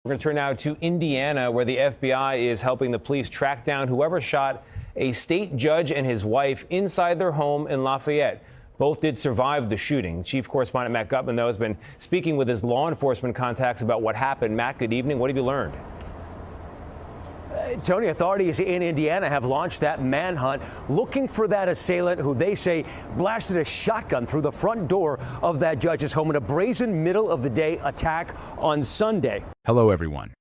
We're going to turn now to Indiana, where the FBI is helping the police track down whoever shot a state judge and his wife inside their home in Lafayette. Both did survive the shooting. Chief Correspondent Matt Gutman, though, has been speaking with his law enforcement contacts about what happened. Matt, good evening. What have you learned? Tony, authorities in Indiana have launched that manhunt looking for that assailant who they say blasted a shotgun through the front door of that judge's home in a brazen middle-of-the-day attack on Sunday. Hello, everyone.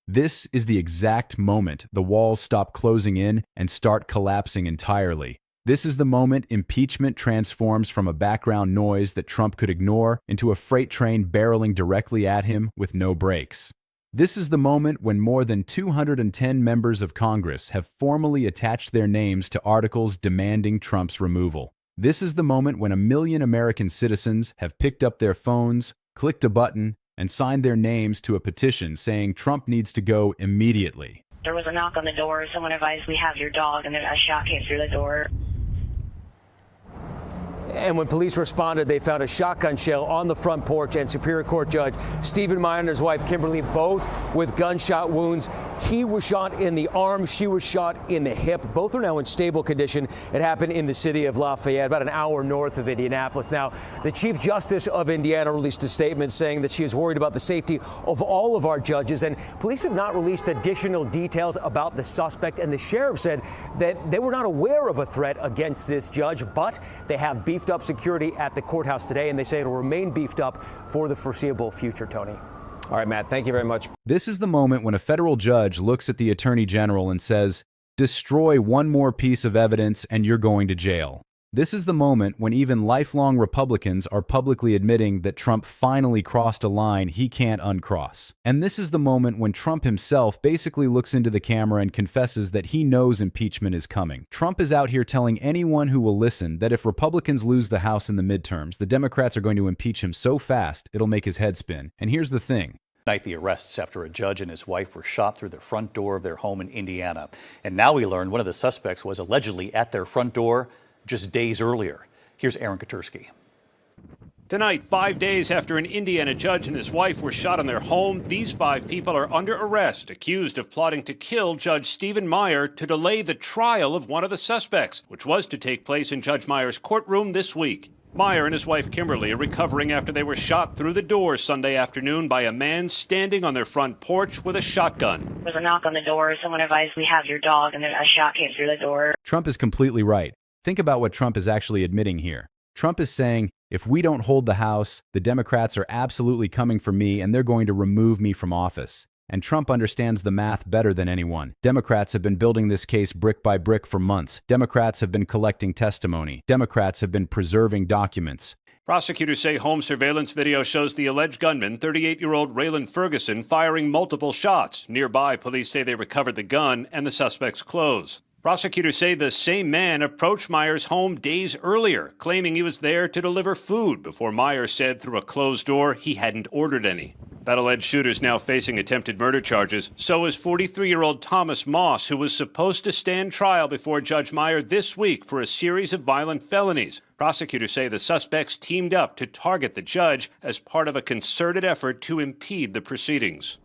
This is the exact moment the walls stop closing in and start collapsing entirely. This is the moment impeachment transforms from a background noise that Trump could ignore into a freight train barreling directly at him with no brakes. This is the moment when more than 210 members of Congress have formally attached their names to articles demanding Trump's removal. This is the moment when 1 million American citizens have picked up their phones, clicked a button, and signed their names to a petition saying Trump needs to go immediately. There was a knock on the door. Someone advised, "We have your dog," and then a shot came through the door. And when police responded, they found a shotgun shell on the front porch, and Superior Court Judge Stephen Meyer and his wife Kimberly both with gunshot wounds. He was shot in the arm. She was shot in the hip. Both are now in stable condition. It happened in the city of Lafayette, about an hour north of Indianapolis. Now, the Chief Justice of Indiana released a statement saying that she is worried about the safety of all of our judges, and police have not released additional details about the suspect. And the sheriff said that they were not aware of a threat against this judge, but they have beefed up security at the courthouse today, and they say it'll remain beefed up for the foreseeable future, Tony. All right, Matt, thank you very much. This is the moment when a federal judge looks at the attorney general and says, "Destroy one more piece of evidence and you're going to jail." This is the moment when even lifelong Republicans are publicly admitting that Trump finally crossed a line he can't uncross. And this is the moment when Trump himself basically looks into the camera and confesses that he knows impeachment is coming. Trump is out here telling anyone who will listen that if Republicans lose the House in the midterms, the Democrats are going to impeach him so fast it'll make his head spin. And here's the thing. Tonight, the arrests after a judge and his wife were shot through the front door of their home in Indiana. And now we learn one of the suspects was allegedly at their front door just days earlier. Here's Aaron Katersky. Tonight, 5 days after an Indiana judge and his wife were shot in their home, these 5 people are under arrest, accused of plotting to kill Judge Stephen Meyer to delay the trial of one of the suspects, which was to take place in Judge Meyer's courtroom this week. Meyer and his wife Kimberly are recovering after they were shot through the door Sunday afternoon by a man standing on their front porch with a shotgun. There was a knock on the door. Someone advised, "We have your dog," and then a shot came through the door. Trump is completely right. Think about what Trump is actually admitting here. Trump is saying, if we don't hold the House, the Democrats are absolutely coming for me and they're going to remove me from office. And Trump understands the math better than anyone. Democrats have been building this case brick by brick for months. Democrats have been collecting testimony. Democrats have been preserving documents. Prosecutors say home surveillance video shows the alleged gunman, 38-year-old Raylan Ferguson, firing multiple shots. Nearby, police say they recovered the gun and the suspect's clothes. Prosecutors say the same man approached Meyer's home days earlier, claiming he was there to deliver food before Meyer said through a closed door he hadn't ordered any. That alleged shooter is now facing attempted murder charges. So is 43-year-old Thomas Moss, who was supposed to stand trial before Judge Meyer this week for a series of violent felonies. Prosecutors say the suspects teamed up to target the judge as part of a concerted effort to impede the proceedings.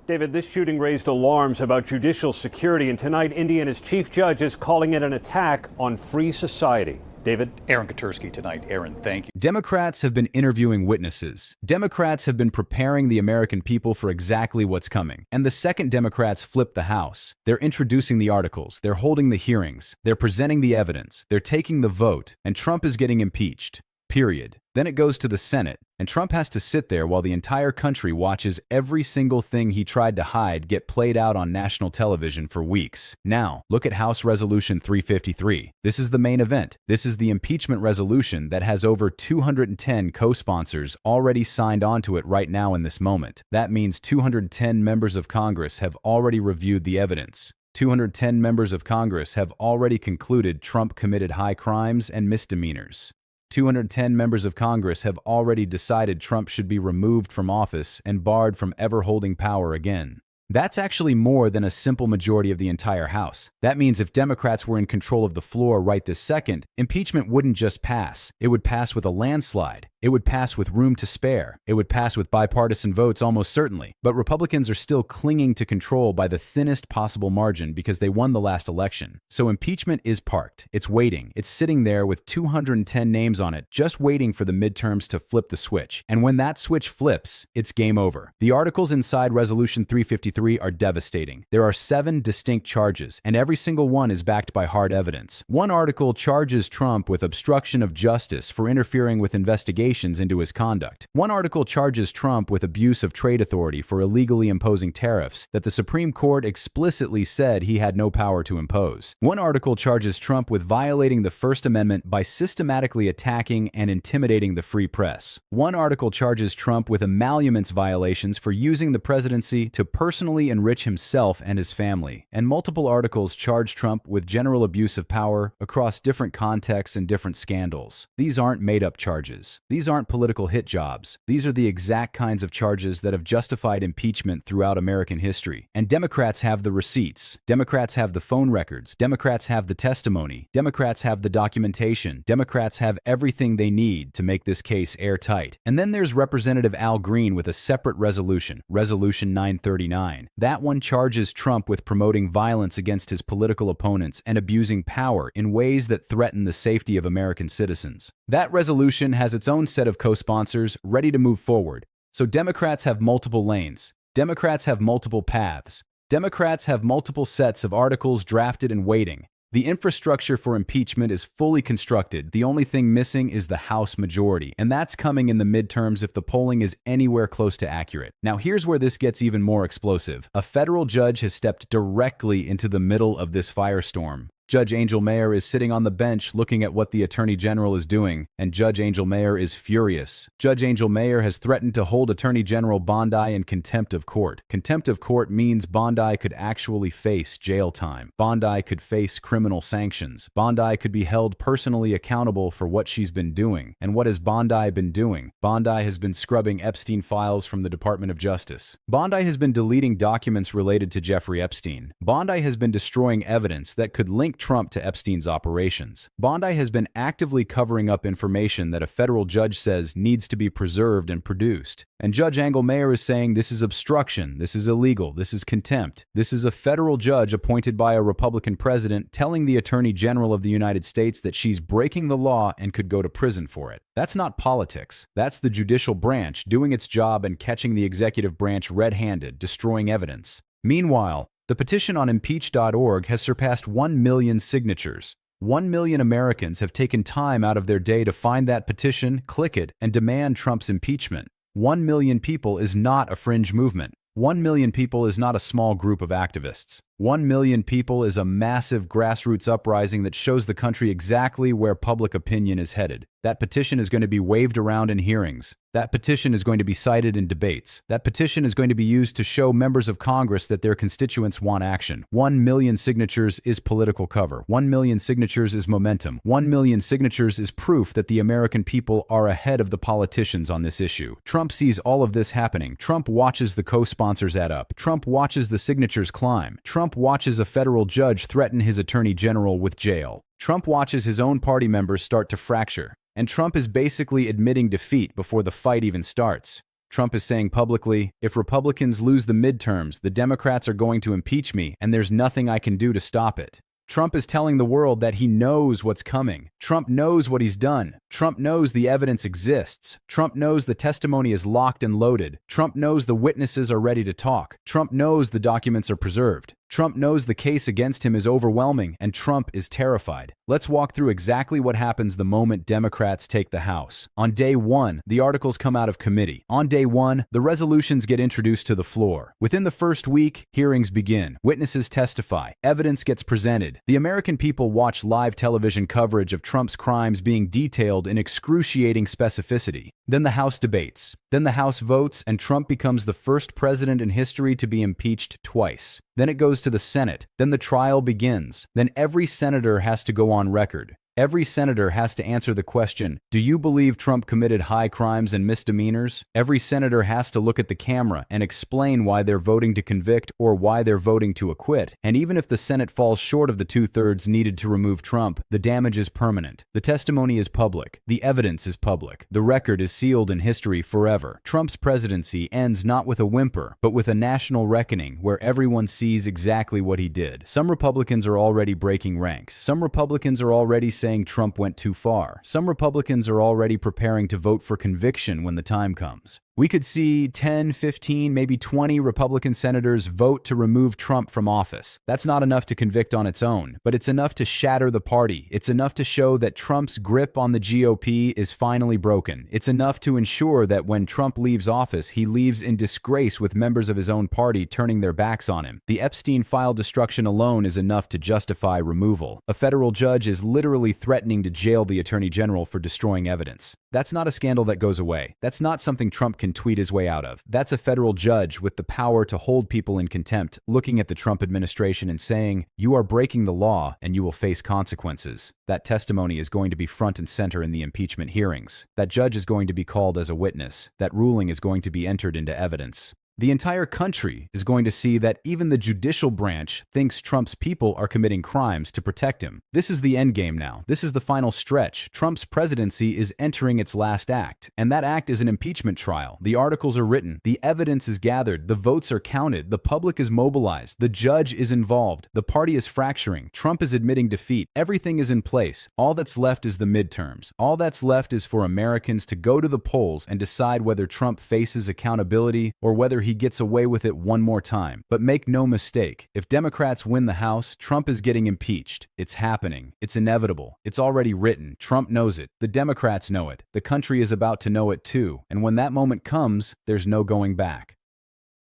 David, this shooting raised alarms about judicial security, and tonight Indiana's chief judge is calling it an attack on free society. David? Aaron Katersky tonight. Aaron, thank you. Democrats have been interviewing witnesses. Democrats have been preparing the American people for exactly what's coming. And the second Democrats flip the House, they're introducing the articles, they're holding the hearings, they're presenting the evidence, they're taking the vote, and Trump is getting impeached. Period. Then it goes to the Senate, and Trump has to sit there while the entire country watches every single thing he tried to hide get played out on national television for weeks. Now, look at House Resolution 353. This is the main event. This is the impeachment resolution that has over 210 co-sponsors already signed onto it right now in this moment. That means 210 members of Congress have already reviewed the evidence. 210 members of Congress have already concluded Trump committed high crimes and misdemeanors. 210 members of Congress have already decided Trump should be removed from office and barred from ever holding power again. That's actually more than a simple majority of the entire House. That means if Democrats were in control of the floor right this second, impeachment wouldn't just pass. It would pass with a landslide. It would pass with room to spare. It would pass with bipartisan votes almost certainly. But Republicans are still clinging to control by the thinnest possible margin because they won the last election. So impeachment is parked. It's waiting. It's sitting there with 210 names on it, just waiting for the midterms to flip the switch. And when that switch flips, it's game over. The articles inside Resolution 353 are devastating. There are 7 distinct charges, and every single one is backed by hard evidence. One article charges Trump with obstruction of justice for interfering with investigations into his conduct. One article charges Trump with abuse of trade authority for illegally imposing tariffs that the Supreme Court explicitly said he had no power to impose. One article charges Trump with violating the First Amendment by systematically attacking and intimidating the free press. One article charges Trump with emoluments violations for using the presidency to personally enrich himself and his family. And multiple articles charge Trump with general abuse of power across different contexts and different scandals. These aren't made-up charges. These aren't political hit jobs. These are the exact kinds of charges that have justified impeachment throughout American history. And Democrats have the receipts. Democrats have the phone records. Democrats have the testimony. Democrats have the documentation. Democrats have everything they need to make this case airtight. And then there's Representative Al Green with a separate resolution, Resolution 939. That one charges Trump with promoting violence against his political opponents and abusing power in ways that threaten the safety of American citizens. That resolution has its own set of co-sponsors ready to move forward. So Democrats have multiple lanes. Democrats have multiple paths. Democrats have multiple sets of articles drafted and waiting. The infrastructure for impeachment is fully constructed. The only thing missing is the House majority, and that's coming in the midterms if the polling is anywhere close to accurate. Now, here's where this gets even more explosive. A federal judge has stepped directly into the middle of this firestorm. Judge Angel Mayer is sitting on the bench looking at what the Attorney General is doing, and Judge Angel Mayer is furious. Judge Angel Mayer has threatened to hold Attorney General Bondi in contempt of court. Contempt of court means Bondi could actually face jail time. Bondi could face criminal sanctions. Bondi could be held personally accountable for what she's been doing. And what has Bondi been doing? Bondi has been scrubbing Epstein files from the Department of Justice. Bondi has been deleting documents related to Jeffrey Epstein. Bondi has been destroying evidence that could link Trump to Epstein's operations. Bondi has been actively covering up information that a federal judge says needs to be preserved and produced. And Judge Angel Mayer is saying this is obstruction, this is illegal, this is contempt. This is a federal judge appointed by a Republican president telling the Attorney General of the United States that she's breaking the law and could go to prison for it. That's not politics. That's the judicial branch doing its job and catching the executive branch red-handed, destroying evidence. Meanwhile, the petition on impeach.org has surpassed 1 million signatures. 1 million Americans have taken time out of their day to find that petition, click it, and demand Trump's impeachment. 1 million people is not a fringe movement. 1 million people is not a small group of activists. 1 million people is a massive grassroots uprising that shows the country exactly where public opinion is headed. That petition is going to be waved around in hearings. That petition is going to be cited in debates. That petition is going to be used to show members of Congress that their constituents want action. 1 million signatures is political cover. 1 million signatures is momentum. 1 million signatures is proof that the American people are ahead of the politicians on this issue. Trump sees all of this happening. Trump watches the co-sponsors add up. Trump watches the signatures climb. Trump watches a federal judge threaten his attorney general with jail. Trump watches his own party members start to fracture. And Trump is basically admitting defeat before the fight even starts. Trump is saying publicly, if Republicans lose the midterms, the Democrats are going to impeach me, and there's nothing I can do to stop it. Trump is telling the world that he knows what's coming. Trump knows what he's done. Trump knows the evidence exists. Trump knows the testimony is locked and loaded. Trump knows the witnesses are ready to talk. Trump knows the documents are preserved. Trump knows the case against him is overwhelming, and Trump is terrified. Let's walk through exactly what happens the moment Democrats take the House. On day one, the articles come out of committee. On day one, the resolutions get introduced to the floor. Within the first week, hearings begin. Witnesses testify. Evidence gets presented. The American people watch live television coverage of Trump's crimes being detailed in excruciating specificity. Then the House debates. Then the House votes, and Trump becomes the first president in history to be impeached twice. Then it goes to the Senate. Then the trial begins. Then every senator has to go on record. Every senator has to answer the question, do you believe Trump committed high crimes and misdemeanors? Every senator has to look at the camera and explain why they're voting to convict or why they're voting to acquit. And even if the Senate falls short of the 2/3 needed to remove Trump, the damage is permanent. The testimony is public. The evidence is public. The record is sealed in history forever. Trump's presidency ends not with a whimper, but with a national reckoning where everyone sees exactly what he did. Some Republicans are already breaking ranks. Some Republicans are already saying Trump went too far. Some Republicans are already preparing to vote for conviction when the time comes. We could see 10, 15, maybe 20 Republican senators vote to remove Trump from office. That's not enough to convict on its own, but it's enough to shatter the party. It's enough to show that Trump's grip on the GOP is finally broken. It's enough to ensure that when Trump leaves office, he leaves in disgrace with members of his own party turning their backs on him. The Epstein file destruction alone is enough to justify removal. A federal judge is literally threatening to jail the Attorney General for destroying evidence. That's not a scandal that goes away. That's not something Trump can tweet his way out of. That's a federal judge with the power to hold people in contempt, looking at the Trump administration and saying, you are breaking the law and you will face consequences. That testimony is going to be front and center in the impeachment hearings. That judge is going to be called as a witness. That ruling is going to be entered into evidence. The entire country is going to see that even the judicial branch thinks Trump's people are committing crimes to protect him. This is the endgame now. This is the final stretch. Trump's presidency is entering its last act, and that act is an impeachment trial. The articles are written, the evidence is gathered, the votes are counted, the public is mobilized, the judge is involved, the party is fracturing, Trump is admitting defeat, everything is in place. All that's left is the midterms. All that's left is for Americans to go to the polls and decide whether Trump faces accountability or whether he gets away with it one more time. But make no mistake, if Democrats win the House, Trump is getting impeached. It's happening. It's inevitable. It's already written. Trump knows it. The Democrats know it. The country is about to know it too. And when that moment comes, there's no going back.